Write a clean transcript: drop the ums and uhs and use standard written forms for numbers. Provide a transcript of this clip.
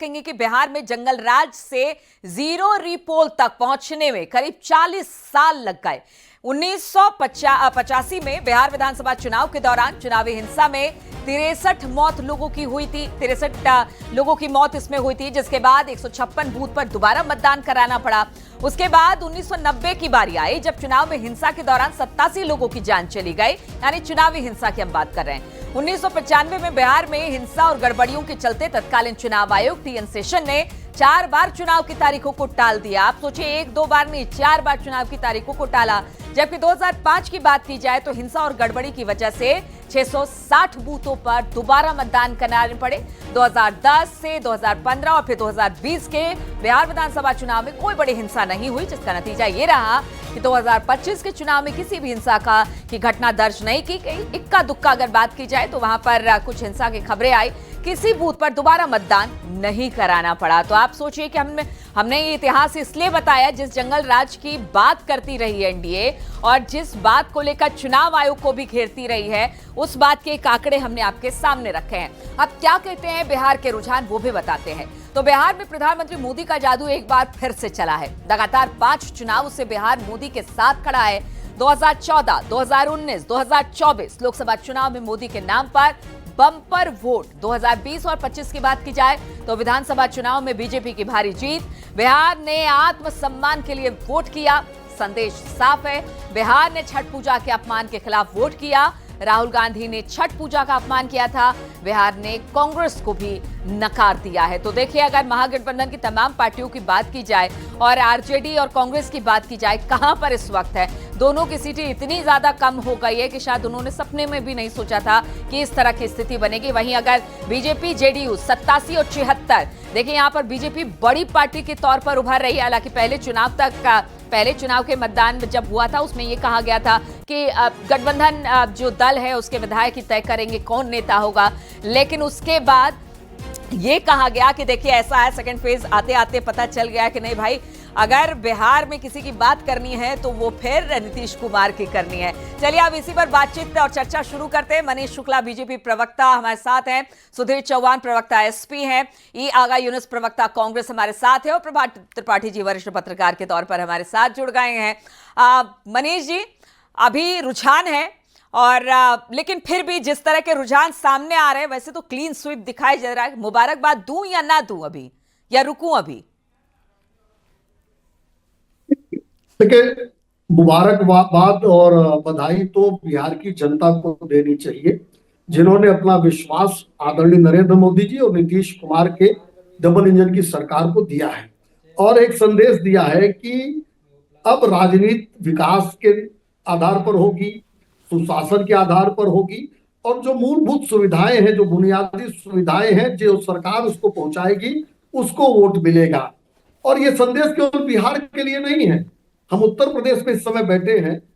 देखेंगे कि बिहार में जंगल राज से जीरो रीपोल तक पहुंचने में करीब 40 साल लग गए। 1985 में बिहार विधानसभा चुनाव के दौरान चुनावी हिंसा में 63 मौत लोगों की हुई थी। 63 लोगों की मौत इसमें हुई थी, जिसके बाद 156 बूथ पर दोबारा मतदान कराना पड़ा। उसके बाद 1990 की बारी आई, जब चुनाव में हिंसा के दौरान 87 लोगों की जान चली गई, यानी चुनावी हिंसा की हम बात कर रहे हैं। 1995 में बिहार में हिंसा और गड़बड़ियों के चलते तत्कालीन चुनाव आयोग टी एन शेषन ने 4 बार चुनाव की तारीखों को टाल दिया। आप सोचिए, 1-2 बार नहीं, 4 बार चुनाव की तारीखों को टाला। जबकि 2005 की बात की जाए तो हिंसा और गड़बड़ी की वजह से 660 बूथों पर दोबारा मतदान कराने पड़े। 2010 से 2015 और फिर 2020 के बिहार विधानसभा चुनाव में कोई बड़ी हिंसा नहीं हुई, जिसका नतीजा ये रहा कि 2025 के चुनाव में किसी भी हिंसा की घटना दर्ज नहीं की गई। इक्का दुक्का अगर बात की जाए तो वहां पर कुछ हिंसा की खबरें आई, किसी बूथ पर दोबारा मतदान नहीं कराना पड़ा। तो आप सोचिए कि हमने ये इतिहास इसलिए बताया, जिस जंगल राज की बात करती रही है एनडीए और जिस बात को लेकर चुनाव आयोग को भी घेरती रही है, उस बात के एक आंकड़े हमने आपके सामने रखे हैं। अब क्या कहते हैं बिहार के रुझान, वो भी बताते हैं। तो बिहार में प्रधानमंत्री मोदी का जादू एक बार फिर से चला है। लगातार 5 चुनाव से बिहार मोदी के साथ खड़ा है। 2014, 2019, 2024 लोकसभा चुनाव में मोदी के नाम पर बम्पर वोट। 2020 और 25 की बात की जाए तो विधानसभा चुनाव में बीजेपी की भारी जीत। बिहार ने आत्मसम्मान के लिए वोट किया। संदेश साफ है, बिहार ने छठ पूजा के अपमान के खिलाफ वोट किया। राहुल गांधी ने छठ पूजा का अपमान किया था। बिहार ने कांग्रेस को भी नकार दिया है। तो देखिए, अगर महागठबंधन की तमाम पार्टियों की बात की जाए और आरजेडी और कांग्रेस की बात की जाए, कहां पर इस वक्त है, दोनों की सीटें इतनी ज्यादा कम हो गई है कि शायद उन्होंने सपने में भी नहीं सोचा था कि इस तरह की स्थिति बनेगी। वहीं अगर बीजेपी जेडीयू 87 और 76, देखिए यहां पर बीजेपी बड़ी पार्टी के तौर पर उभर रही है। हालांकि पहले चुनाव के मतदान जब हुआ था उसमें यह कहा गया था कि गठबंधन जो दल है उसके विधायक ही तय करेंगे कौन नेता होगा, लेकिन उसके बाद ये कहा गया कि देखिए ऐसा है, सेकंड फेज आते आते पता चल गया कि नहीं भाई, अगर बिहार में किसी की बात करनी है तो वो फिर नीतीश कुमार की करनी है। चलिए अब इसी पर बातचीत और चर्चा शुरू करते हैं। मनीष शुक्ला बीजेपी प्रवक्ता हमारे साथ हैं, सुधीर चौहान प्रवक्ता एसपी हैं, ई आगा यूनुस प्रवक्ता कांग्रेस हमारे साथ है और प्रभात त्रिपाठी जी वरिष्ठ पत्रकार के तौर पर हमारे साथ जुड़ गए हैं। मनीष जी, अभी रुझान है और लेकिन फिर भी जिस तरह के रुझान सामने आ रहे हैं, वैसे तो क्लीन स्वीप दिखाई जा रहा है। मुबारकबाद दूं या ना दूं अभी, या रुकूं अभी? देखिए, मुबारकबाद और बधाई तो बिहार की जनता को देनी चाहिए, जिन्होंने अपना विश्वास आदरणीय नरेंद्र मोदी जी और नीतीश कुमार के डबल इंजन की सरकार को दिया है और एक संदेश दिया है कि अब राजनीति विकास के आधार पर होगी, सुशासन के आधार पर होगी और जो मूलभूत सुविधाएं हैं, जो बुनियादी सुविधाएं हैं, जो सरकार उसको पहुंचाएगी उसको वोट मिलेगा। और ये संदेश केवल बिहार के लिए नहीं है। हम उत्तर प्रदेश में इस समय बैठे हैं,